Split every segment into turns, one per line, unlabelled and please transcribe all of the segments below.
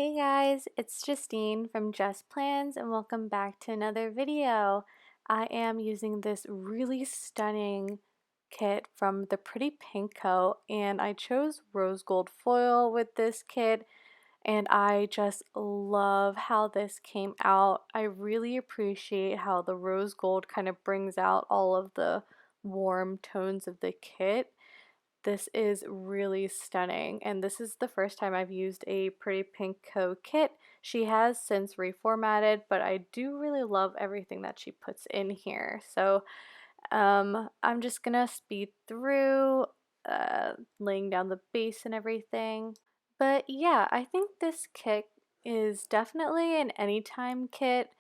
Hey guys, it's Justine from JustPlans and welcome back to another video. I am using this really stunning kit from the Pretty Pink Co. and I chose rose gold foil with this kit and I just love how this came out. I really appreciate how the rose gold kind of brings out all of the warm tones of the kit. This is really stunning, and this is the first time I've used a Pretty Pink Co kit. She has since reformatted, but I do really love everything that she puts in here. So I'm just gonna speed through, laying down the base and everything. But yeah, I think this kit is definitely an anytime kit,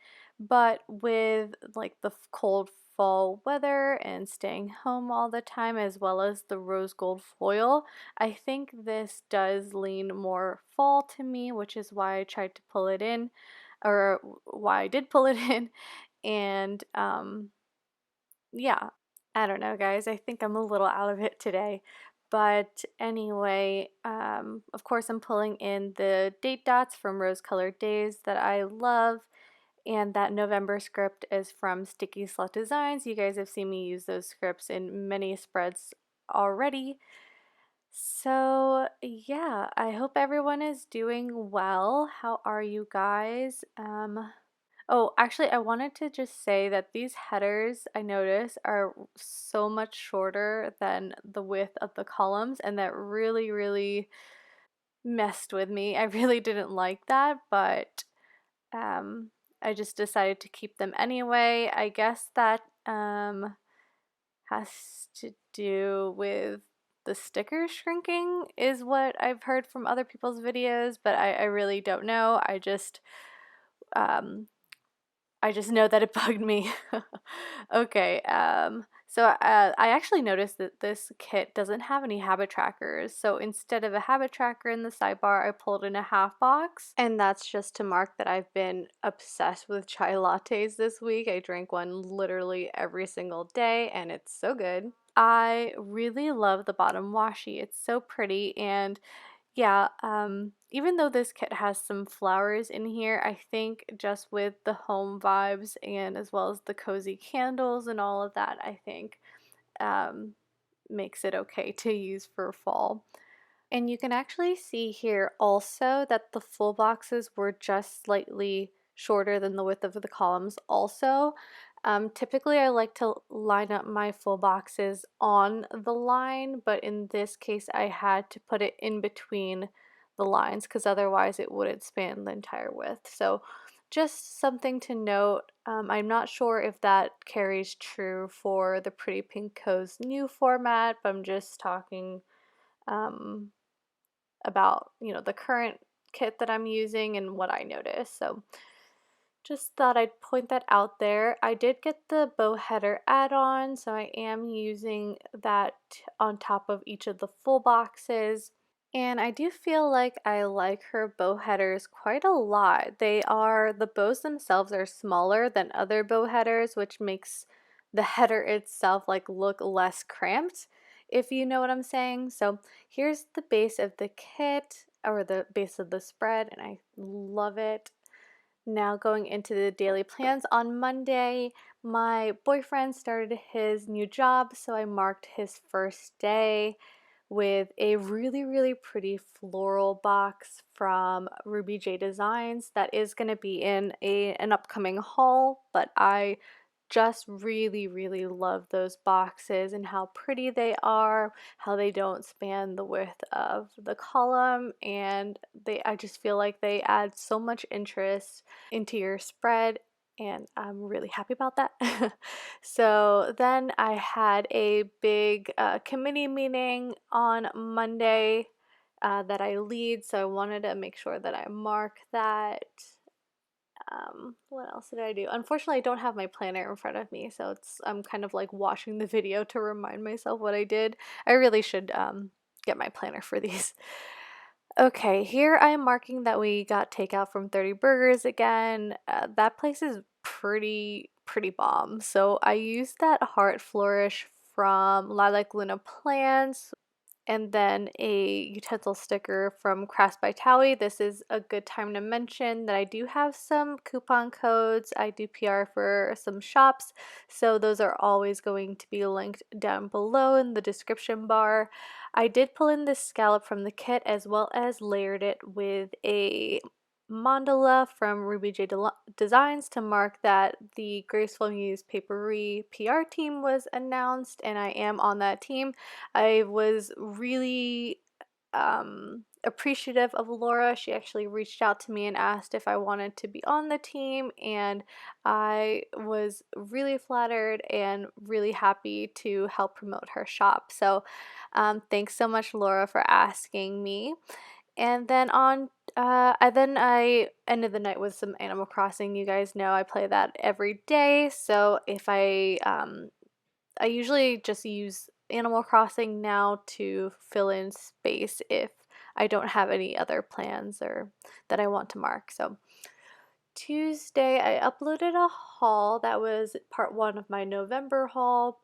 but with like the cold fall weather and staying home all the time, as well as the rose gold foil, I think this does lean more fall to me, which is why I tried to pull it in, or why I did pull it in. And yeah, I don't know, guys. I think I'm a little out of it today. But anyway, of course, I'm pulling in the date dots from Rose Colored Days that I love. And that November script is from Sticky Slut Designs. You guys have seen me use those scripts in many spreads already. So, yeah, I hope everyone is doing well. How are you guys? Oh, actually, I wanted to just say that these headers I notice are so much shorter than the width of the columns, and that really messed with me. I really didn't like that, but um, I just decided to keep them anyway. I guess that has to do with the sticker shrinking, is what I've heard from other people's videos, but I really don't know. Um, I just know that it bugged me. Okay, so I actually noticed that this kit doesn't have any habit trackers. So instead of a habit tracker in the sidebar, I pulled in a half box. And that's just to mark that I've been obsessed with chai lattes this week. I drank one literally every single day, and it's so good. I really love the bottom washi. It's so pretty, and yeah, even though this kit has some flowers in here, I think just with the home vibes and as well as the cozy candles and all of that, I think um, makes it okay to use for fall. And you can actually see here also that the full boxes were just slightly shorter than the width of the columns also. Typically I like to line up my full boxes on the line, but in this case I had to put it in between the lines because otherwise it wouldn't span the entire width. So just something to note. I'm not sure if that carries true for the Pretty Pink Co.'s new format, but I'm just talking um, about, the current kit that I'm using and what I noticed. So just thought I'd point that out there. I did get the bow header add-on, so I am using that on top of each of the full boxes. And I do feel like I like her bow headers quite a lot. The bows themselves are smaller than other bow headers, which makes the header itself like look less cramped, if you know what I'm saying. So here's the base of the kit, or the base of the spread, and I love it. Now going into the daily plans, on Monday, my boyfriend started his new job, so I marked his first day with a really pretty floral box from Ruby J Designs that is going to be in an upcoming haul, but I just really love those boxes and how pretty they are, how they don't span the width of the column, and I just feel like they add so much interest into your spread, and I'm really happy about that. So then I had a big committee meeting on Monday that I lead, so I wanted to make sure that I mark that. What else did I do? Unfortunately, I don't have my planner in front of me, so I'm kind of like watching the video to remind myself what I did. I really should get my planner for these. Okay, here I am marking that we got takeout from 30 Burgers again. That place is pretty bomb. So I used that Heart Flourish from Lilac Luna Plants. and then a utensil sticker from Crafts by Towie. This is a good time to mention that I do have some coupon codes. I do PR for some shops, so those are always going to be linked down below in the description bar. I did pull in this scallop from the kit as well as layered it with a mandala from Ruby J Designs to mark that the Graceful Muse Papery PR team was announced, and I am on that team. I was really appreciative of Laura. She actually reached out to me and asked if I wanted to be on the team, and I was really flattered and really happy to help promote her shop. So, thanks so much, Laura, for asking me. And then I ended the night with some Animal Crossing. You guys know I play that every day. So if I usually just use Animal Crossing now to fill in space if I don't have any other plans or that I want to mark. So Tuesday I uploaded a haul that was part one of my November haul,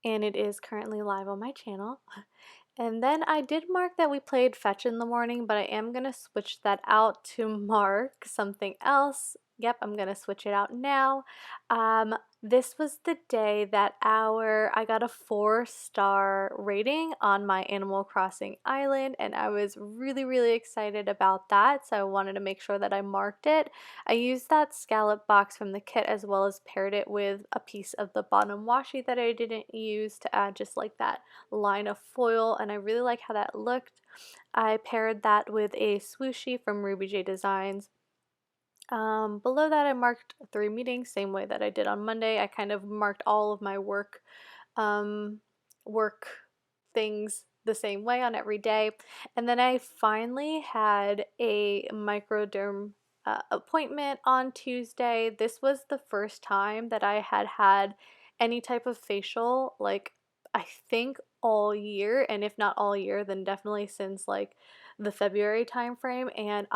and it is currently live on my channel. And then I did mark that we played fetch in the morning, but I am going to switch that out to mark something else. Yep, I'm going to switch it out now. This was the day that I got a 4-star rating on my Animal Crossing island, and I was really, really excited about that, so I wanted to make sure that I marked it. I used that scallop box from the kit as well as paired it with a piece of the bottom washi that I didn't use to add just like that line of foil, and I really like how that looked. I paired that with a swooshie from Ruby J Designs. Below that I marked 3 meetings, same way that I did on Monday. I kind of marked all of my um, work things the same way on every day. And then I finally had a microderm appointment on Tuesday. This was the first time that I had had any type of facial, like I think all year, and if not all year, then definitely since like the February time frame. And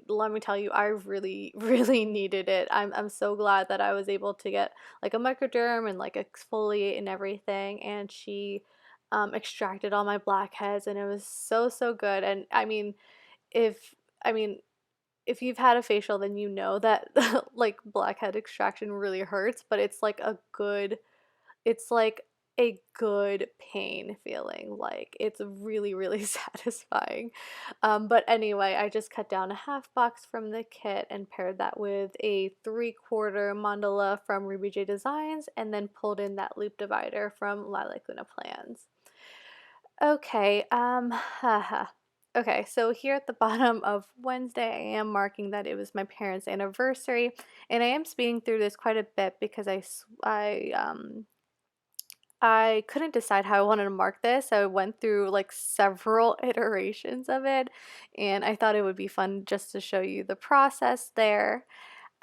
let me tell you, I really really needed it. I'm so glad that I was able to get like a microderm and like exfoliate and everything, and she extracted all my blackheads, and it was so good. And if I mean if you've had a facial, then you know that like blackhead extraction really hurts, but it's like a good pain feeling. Like it's really, really satisfying. But anyway, I just cut down a half box from the kit and paired that with a 3/4 mandala from Ruby J Designs, and then pulled in that loop divider from Lilac Luna Plans. Okay, okay, so here at the bottom of Wednesday, I am marking that it was my parents' anniversary, and I am speeding through this quite a bit because I couldn't decide how I wanted to mark this. So I went through like several iterations of it, and I thought it would be fun just to show you the process there.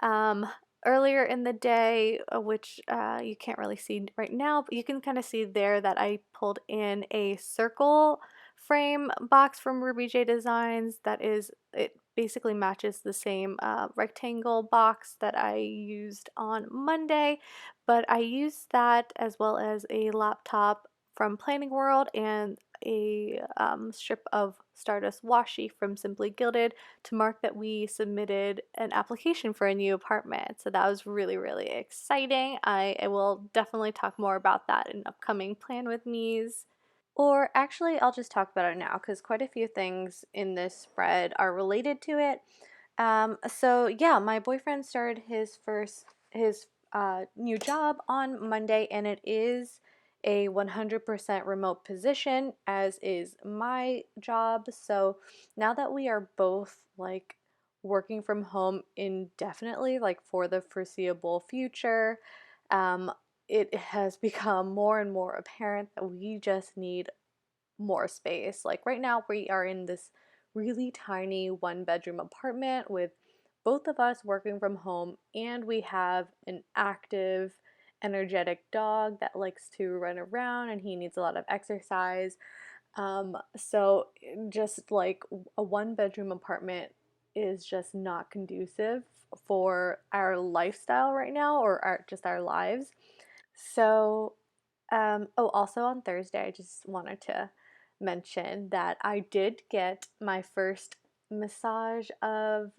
Um, Earlier in the day, which you can't really see right now, but you can kind of see there that I pulled in a circle frame box from Ruby J Designs. It basically matches the same rectangle box that I used on Monday, but I used that as well as a laptop from Planning World and a strip of Stardust washi from Simply Gilded to mark that we submitted an application for a new apartment. So that was really, really exciting. I will definitely talk more about that in upcoming Plan With Me's. Or actually, I'll just talk about it now because quite a few things in this spread are related to it. So yeah, my boyfriend started his new job on Monday, and it is a 100% remote position, as is my job. So now that we are both like working from home indefinitely, like for the foreseeable future, um, it has become more and more apparent that we just need more space. Like right now, we are in this really tiny 1-bedroom apartment with both of us working from home, and we have an active, energetic dog that likes to run around and he needs a lot of exercise. So just like a 1-bedroom apartment is just not conducive for our lifestyle right now, or just our lives. So, oh, also on Thursday, I just wanted to mention that I did get my first massage of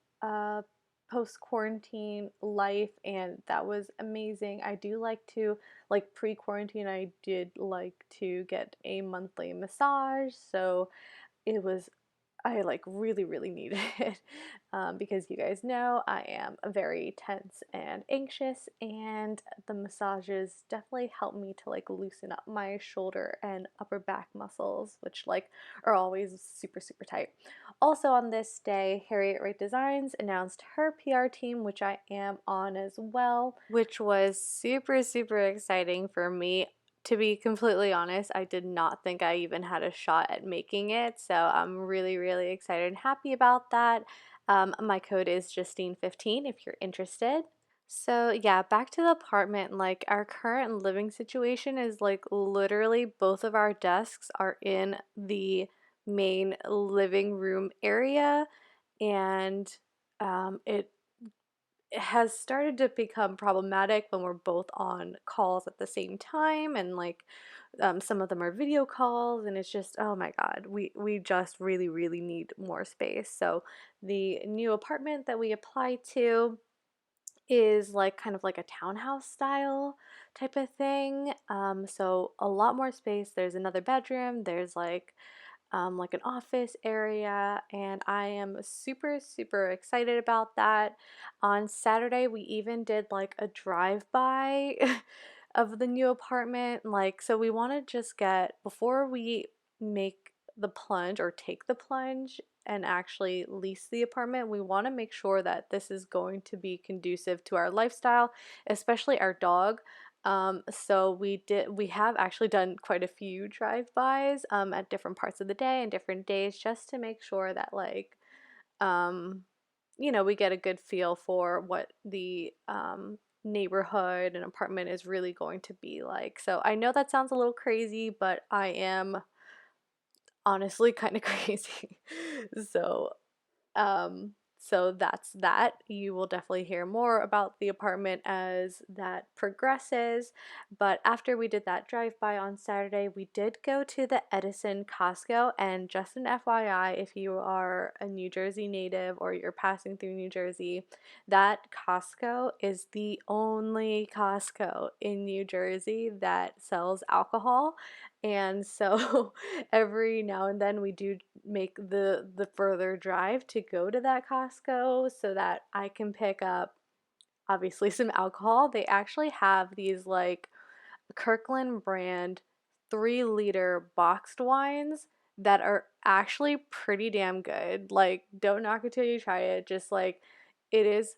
post quarantine life, and that was amazing. I do like to, like pre quarantine, I did like to get a monthly massage, so it was I like really, really needed it because you guys know I am very tense and anxious, and the massages definitely help me to like loosen up my shoulder and upper back muscles, which like are always super, super tight. Also on this day, Harriet Wright Designs announced her PR team, which I am on as well, which was super, super exciting for me. To be completely honest, I did not think I even had a shot at making it, so I'm really, really excited and happy about that. My code is Justine15 if you're interested. So, yeah, back to the apartment. Like, our current living situation is like literally both of our desks are in the main living room area, and it has started to become problematic when we're both on calls at the same time, and like some of them are video calls, and it's just, oh my God, we just really, really need more space. So the new apartment that we applied to is like kind of like a townhouse style type of thing. So a lot more space. There's another bedroom. There's like an office area, and I am super, super excited about that. On Saturday, we even did like a drive-by of the new apartment. Like, so we want to just get, before we make the plunge or take the plunge and actually lease the apartment, we want to make sure that this is going to be conducive to our lifestyle, especially our dog. So we have actually done quite a few drive-bys at different parts of the day and different days, just to make sure that like um we get a good feel for what the neighborhood and apartment is really going to be like. So I know that sounds a little crazy, but I am honestly kind of crazy. So so that's that. You will definitely hear more about the apartment as that progresses. But after we did that drive-by on Saturday, we did go to the Edison Costco. And just an FYI, if you are a New Jersey native or you're passing through New Jersey, that Costco is the only Costco in New Jersey that sells alcohol. And so every now and then we do make the further drive to go to that Costco so that I can pick up obviously some alcohol. They actually have these like Kirkland brand 3-liter boxed wines that are actually pretty damn good. Like, don't knock it till you try it. Just like, it is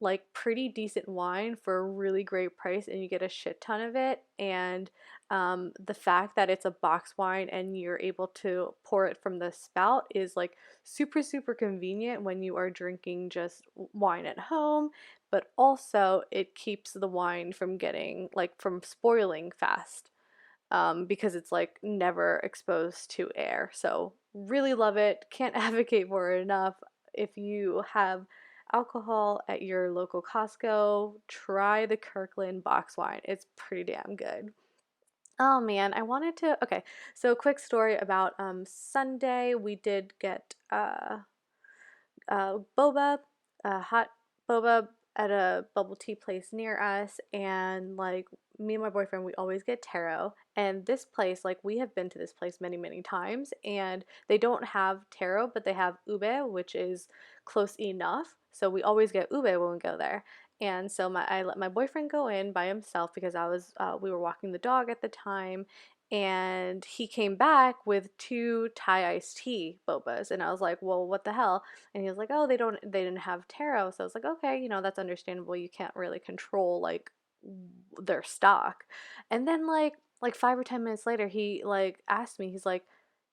like pretty decent wine for a really great price, and you get a shit ton of it. And the fact that it's a box wine and you're able to pour it from the spout is like super, super convenient when you are drinking just wine at home, but also it keeps the wine from getting like from spoiling fast, because it's like never exposed to air. So really love it. Can't advocate for it enough. If you have alcohol at your local Costco, try the Kirkland box wine. It's pretty damn good. Oh man, I wanted to. Okay, so quick story about Sunday. We did get boba, hot boba at a bubble tea place near us, and like me and my boyfriend, we always get taro. And this place, like we have been to this place many, many times, and they don't have taro, but they have ube, which is close enough. So we always get ube when we go there. And so I let my boyfriend go in by himself because we were walking the dog at the time, and he came back with two Thai iced tea bobas, and I was like, well, what the hell? And he was like, oh, they didn't have taro. So I was like, okay, that's understandable. You can't really control like their stock. And then like 5 or 10 minutes later, he like asked me, he's like,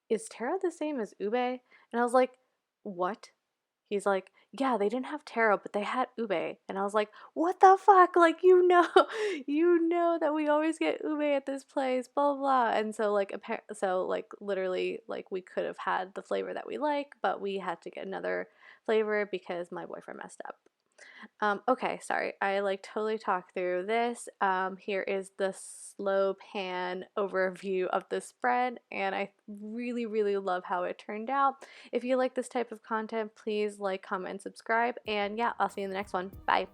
is taro the same as ube? And I was like, what? He's like, yeah, they didn't have taro, but they had ube. And I was like, what the fuck? Like, you know that we always get ube at this place, blah, blah. And so like, so like literally like we could have had the flavor that we like, but we had to get another flavor because my boyfriend messed up. Okay, sorry, I like totally talked through this. Here is the slow pan overview of the spread, and I really, really love how it turned out. If you like this type of content, please like, comment, and subscribe. And yeah, I'll see you in the next one. Bye.